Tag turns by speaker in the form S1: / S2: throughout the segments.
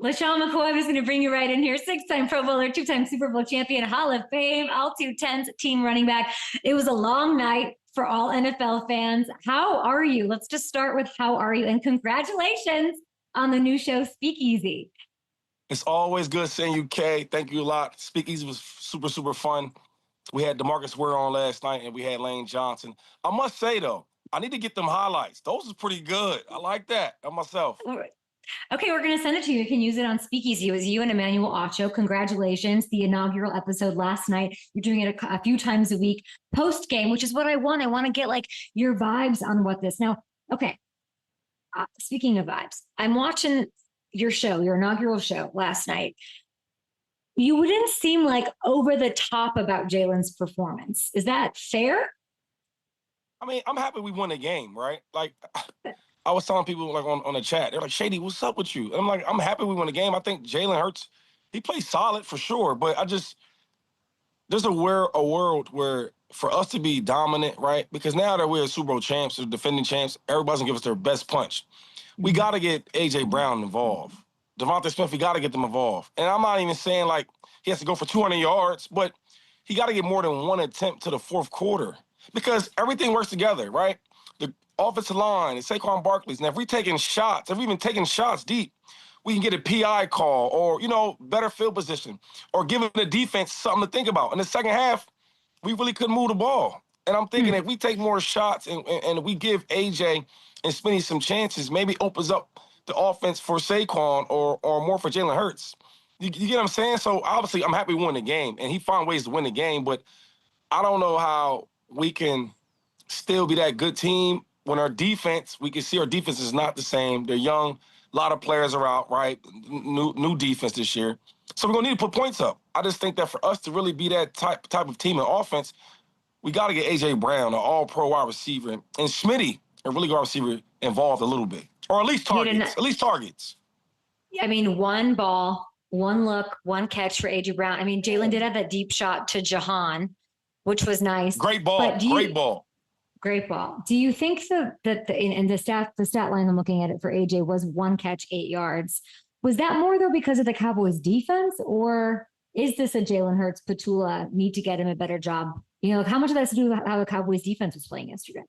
S1: LeSean McCoy is going to bring you right in here. 6-time Pro Bowler, 2-time Super Bowl champion, Hall of Fame, all 210s team running back. It was a long night for all NFL fans. How are you? Let's just start with how are you? And congratulations on the new show, Speakeasy.
S2: It's always good seeing you, Kay. Thank you a lot. Speakeasy was super, super fun. We had DeMarcus Ware on last night, and we had Lane Johnson. I must say, though, I need to get them highlights. Those are pretty good. I like that of myself.
S1: Okay, we're going to send it to you. You can use it on Speakeasy. It was you and Emmanuel Ocho. Congratulations. The inaugural episode last night. You're doing it a few times a week post-game, which is what I want. I want to get like your vibes on what this. Now, okay, speaking of vibes, I'm watching your show, your inaugural show last night. You wouldn't seem like over the top about Jalen's performance. Is that fair?
S2: I mean, I'm happy we won the game, right? Like, I was telling people like on the chat, they're like, Shady, what's up with you? And I'm like, I'm happy we won the game. I think Jalen Hurts, he plays solid for sure, but there's a world where for us to be dominant, right? Because now that we're Super Bowl champs, or defending champs, everybody's gonna give us their best punch. We got to get A.J. Brown involved. Devontae Smith, we got to get them involved. And I'm not even saying, like, he has to go for 200 yards, but he got to get more than one attempt to the fourth quarter because everything works together, right? The offensive line, and Saquon Barkley's. Now, if we're taking shots, if we've been taking shots deep, we can get a PI call or, better field position or giving the defense something to think about. In the second half, we really couldn't move the ball. And I'm thinking if we take more shots and we give A.J. and Smitty some chances, maybe opens up the offense for Saquon or more for Jalen Hurts. You get what I'm saying? So, obviously, I'm happy we won the game, and he found ways to win the game, but I don't know how we can still be that good team when our defense, we can see our defense is not the same. They're young. A lot of players are out, right? New defense this year. So we're going to need to put points up. I just think that for us to really be that type of team in offense, we got to get A.J. Brown, an all-pro wide receiver, and Smitty, a really good wide receiver, involved a little bit. Or at least targets.
S1: I mean, one ball, one look, one catch for A.J. Brown. I mean, Jalen did have that deep shot to Jahan, which was nice.
S2: Great ball.
S1: Great ball. Do you think that the stat line I'm looking at it for AJ was 1 catch, 8 yards? Was that more though because of the Cowboys defense, or is this a Jalen Hurts Petula need to get him a better job? How much of that has to do with how the Cowboys defense was playing yesterday?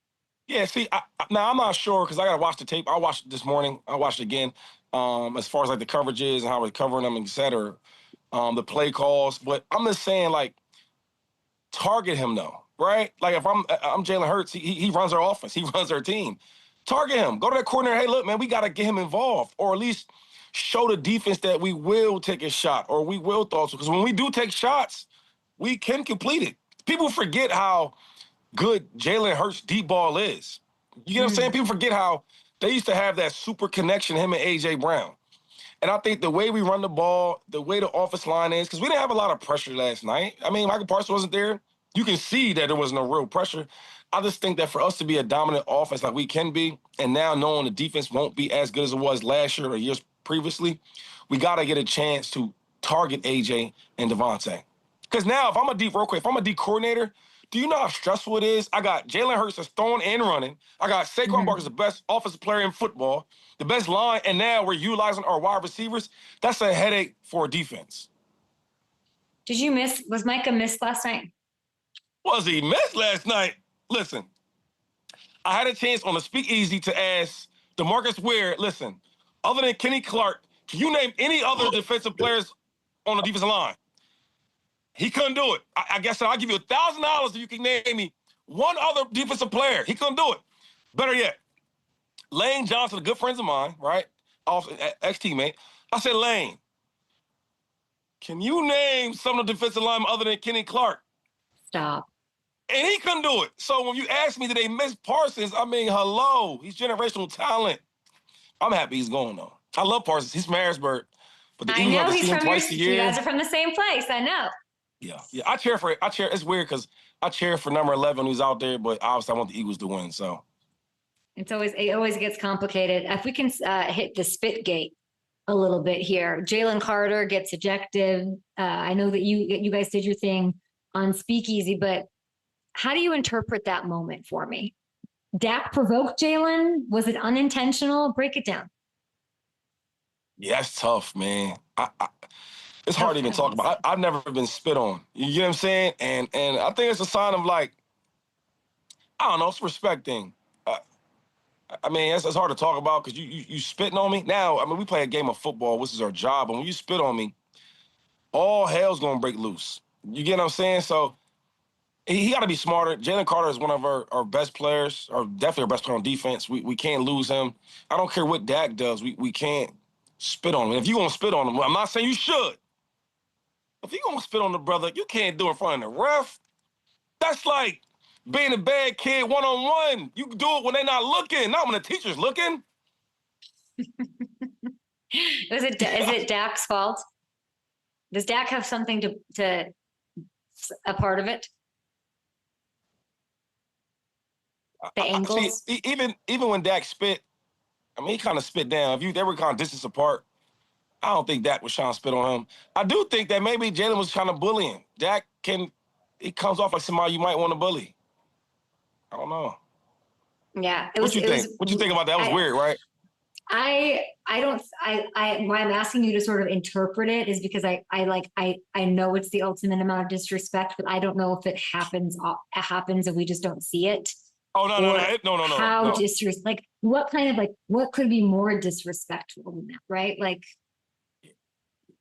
S2: Yeah, see, now I'm not sure because I got to watch the tape. I watched it this morning. I watched it again as far as like the coverages and how we're covering them, et cetera, the play calls. But I'm just saying, like, target him though. Right? Like, if I'm Jalen Hurts, he runs our offense. He runs our team. Target him. Go to that corner. Hey, look, man, we got to get him involved or at least show the defense that we will take a shot or we will throw it. Because when we do take shots, we can complete it. People forget how good Jalen Hurts' deep ball is. You know what I'm saying? People forget how they used to have that super connection, him and A.J. Brown. And I think the way we run the ball, the way the offense line is, because we didn't have a lot of pressure last night. I mean, Micah Parsons wasn't there. You can see that there was no real pressure. I just think that for us to be a dominant offense like we can be, and now knowing the defense won't be as good as it was last year or years previously, we got to get a chance to target AJ and Devontae. Because now, if I'm a D coordinator, do you know how stressful it is? I got Jalen Hurts that's throwing and running. I got Saquon Barkley, the best offensive player in football, the best line, and now we're utilizing our wide receivers. That's a headache for a defense.
S1: Was Micah missed last night?
S2: Was he missed last night? Listen, I had a chance on the Speakeasy to ask DeMarcus Ware, listen, other than Kenny Clark, can you name any other defensive players on the defensive line? He couldn't do it. I guess I'll give you $1,000 if you can name me one other defensive player. He couldn't do it. Better yet, Lane Johnson, a good friend of mine, right? Ex-teammate. I said, Lane, can you name some of the defensive linemen other than Kenny Clark?
S1: Stop.
S2: And he couldn't do it. So when you ask me, did they miss Parsons? I mean, hello. He's generational talent. I'm happy he's going, though. I love Parsons. He's from Harrisburg. But the Eagles have to see him twice a year.
S1: You guys are from the same place. I know.
S2: Yeah. I cheer for it. It's weird because I cheer for number 11 who's out there, but obviously I want the Eagles to win, so.
S1: It always gets complicated. If we can hit the SPITGATE a little bit here. Jalen Carter gets ejected. I know that you guys did your thing on Speakeasy, but how do you interpret that moment for me? Dak provoked Jalen? Was it unintentional? Break it down.
S2: Yeah, that's tough, man. It's hard
S1: Tough
S2: to even talk
S1: times.
S2: about. I've never been spit on. You know what I'm saying? And I think it's a sign of like, I don't know, it's a respect thing. Uh, I mean, it's hard to talk about because you spitting on me. Now, I mean, we play a game of football, which is our job. And when you spit on me, all hell's gonna break loose. You get what I'm saying? So he got to be smarter. Jalen Carter is one of our best players, or definitely our best player on defense. We can't lose him. I don't care what Dak does. We can't spit on him. If you gonna spit on him, well, I'm not saying you should. If you gonna spit on the brother, you can't do it in front of the ref. That's like being a bad kid one-on-one. You can do it when they're not looking, not when the teacher's looking.
S1: Is it Dak's fault? Does Dak have something to a part of it? The
S2: See,
S1: angles?
S2: even when Dak spit, I mean, he kind of spit down. If they were kind of distance apart, I don't think Dak was trying to spit on him. I do think that maybe Jalen was trying to bully him. He comes off like somebody you might want to bully. I don't know.
S1: Yeah,
S2: What you
S1: it
S2: think?
S1: was.
S2: What you think about that? That was weird, right?
S1: I don't why I'm asking you to sort of interpret it is because I know it's the ultimate amount of disrespect, but I don't know if it happens and we just don't see it.
S2: Oh no,
S1: Or how
S2: no.
S1: disrespect, like what kind of like what could be more disrespectful than that, right? Like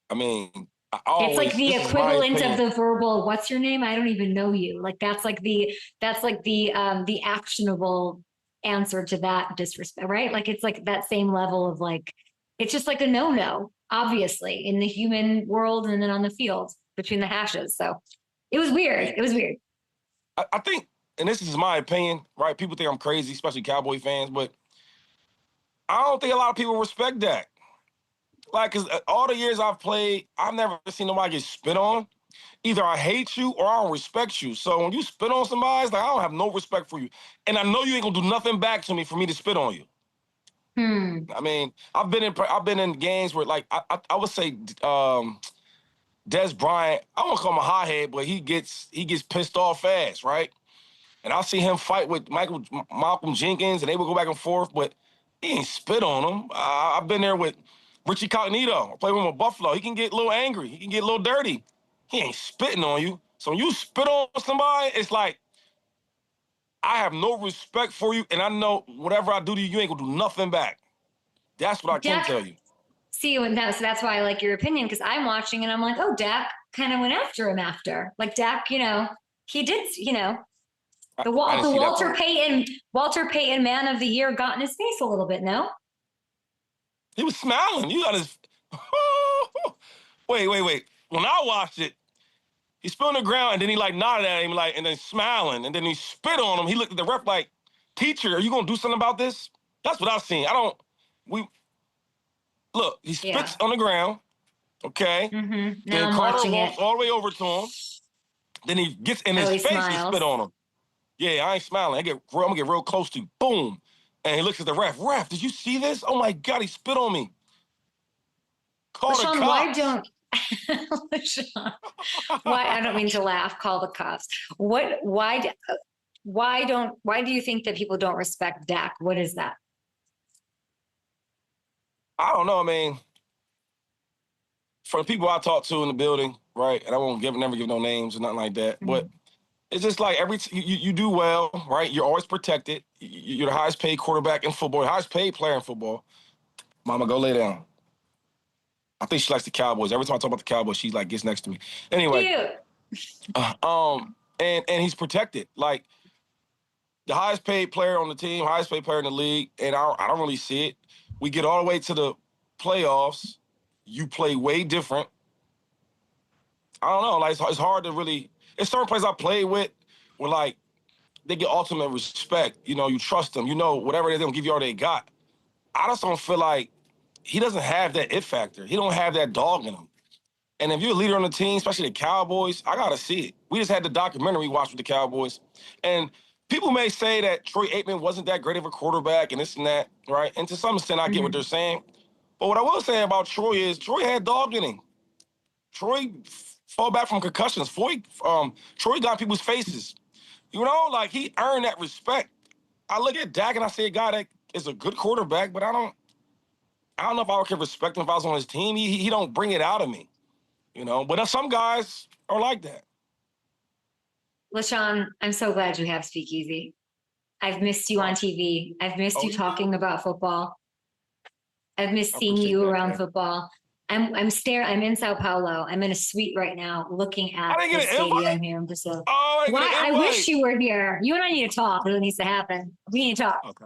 S2: I mean,
S1: it's like the
S2: this is my
S1: equivalent of
S2: opinion.
S1: the verbal, what's your name? I don't even know you. Like that's like the actionable answer to that disrespect, right? Like it's like that same level of like it's just like a no-no, obviously, in the human world and then on the field between the hashes. So it was weird. It was weird.
S2: I think, and this is my opinion, right? People think I'm crazy, especially Cowboy fans, but I don't think a lot of people respect that. Like, cause all the years I've played, I've never seen nobody get spit on. Either I hate you or I don't respect you. So when you spit on somebody, it's like I don't have no respect for you, and I know you ain't gonna do nothing back to me for me to spit on you.
S1: Hmm.
S2: I mean, I've been in games where like I would say Des Bryant, I won't call him a hothead, but he gets pissed off fast, right? And I'll see him fight with Malcolm Jenkins, and they would go back and forth, but he ain't spit on him. I've been there with Richie Cognito. I played with him with Buffalo. He can get a little angry. He can get a little dirty. He ain't spitting on you. So when you spit on somebody, it's like, I have no respect for you, and I know whatever I do to you, you ain't gonna do nothing back. That's what I can
S1: Dak,
S2: tell you.
S1: see, and that's why I like your opinion because I'm watching and I'm like, oh, Dak kind of went after him after. Like Dak, he did,
S2: I didn't
S1: the
S2: see that part.
S1: Walter Payton Man of the Year got in his face a little bit, no?
S2: He was smiling. You got his. Wait. When I watched it, he spit on the ground and then he like nodded at him like and then smiling and then he spit on him. He looked at the ref like, "Teacher, are you gonna do something about this?" That's what I've seen. I don't. We look. He
S1: Yeah.
S2: spits on the ground. Okay.
S1: Now
S2: Then
S1: I'm
S2: Carter
S1: watching it.
S2: walks all the way over to him. Then he gets in
S1: Oh,
S2: his
S1: he
S2: face and spit
S1: smiles.
S2: on him. Yeah, I ain't smiling. I'm gonna get real close to you. Boom. And he looks at the ref. Ref, did you see this? Oh my God, he spit on me. Call the
S1: LeSean, why
S2: cops.
S1: don't LeSean, why I don't mean to laugh, call the cops. Why do you think that people don't respect Dak? What is that?
S2: I don't know. I mean, for the people I talk to in the building, right? And I won't never give no names or nothing like that. But
S1: Mhm.
S2: it's just like you do well, right? You're always protected. You're the highest paid quarterback in football, highest paid player in football. Mama, go lay down. I think she likes the Cowboys. Every time I talk about the Cowboys, she like gets next to me. Anyway,
S1: Cute.
S2: uh, um, and he's protected. Like the highest paid player on the team, highest paid player in the league, and I don't really see it. We get all the way to the playoffs. You play way different. I don't know. Like it's hard to really. It's certain players I played with where like they get ultimate respect. You trust them. Whatever they're gonna give you all they got. I just don't feel like he doesn't have that it factor. He don't have that dog in him. And if you're a leader on the team, especially the Cowboys, I gotta see it. We just had the documentary we watched with the Cowboys, and people may say that Troy Aikman wasn't that great of a quarterback and this and that, right? And to some extent, I get what they're
S1: Mhm.
S2: saying. But what I will say about Troy is Troy had dog in him. Troy fell back from concussions. Troy got in people's faces. Like he earned that respect. I look at Dak and I see a guy that is a good quarterback, but I don't know if I could respect him if I was on his team. He don't bring it out of me, you know. But some guys are like that.
S1: LeSean, I'm so glad you have Speakeasy. I've missed you on TV. I've missed you talking about football. I've missed seeing you around football. I'm in Sao Paulo. I'm in a suite right now looking at the stadium here. I'm just like, I wish you were here. You and I need to talk. It needs to happen. We need to talk.
S2: Okay.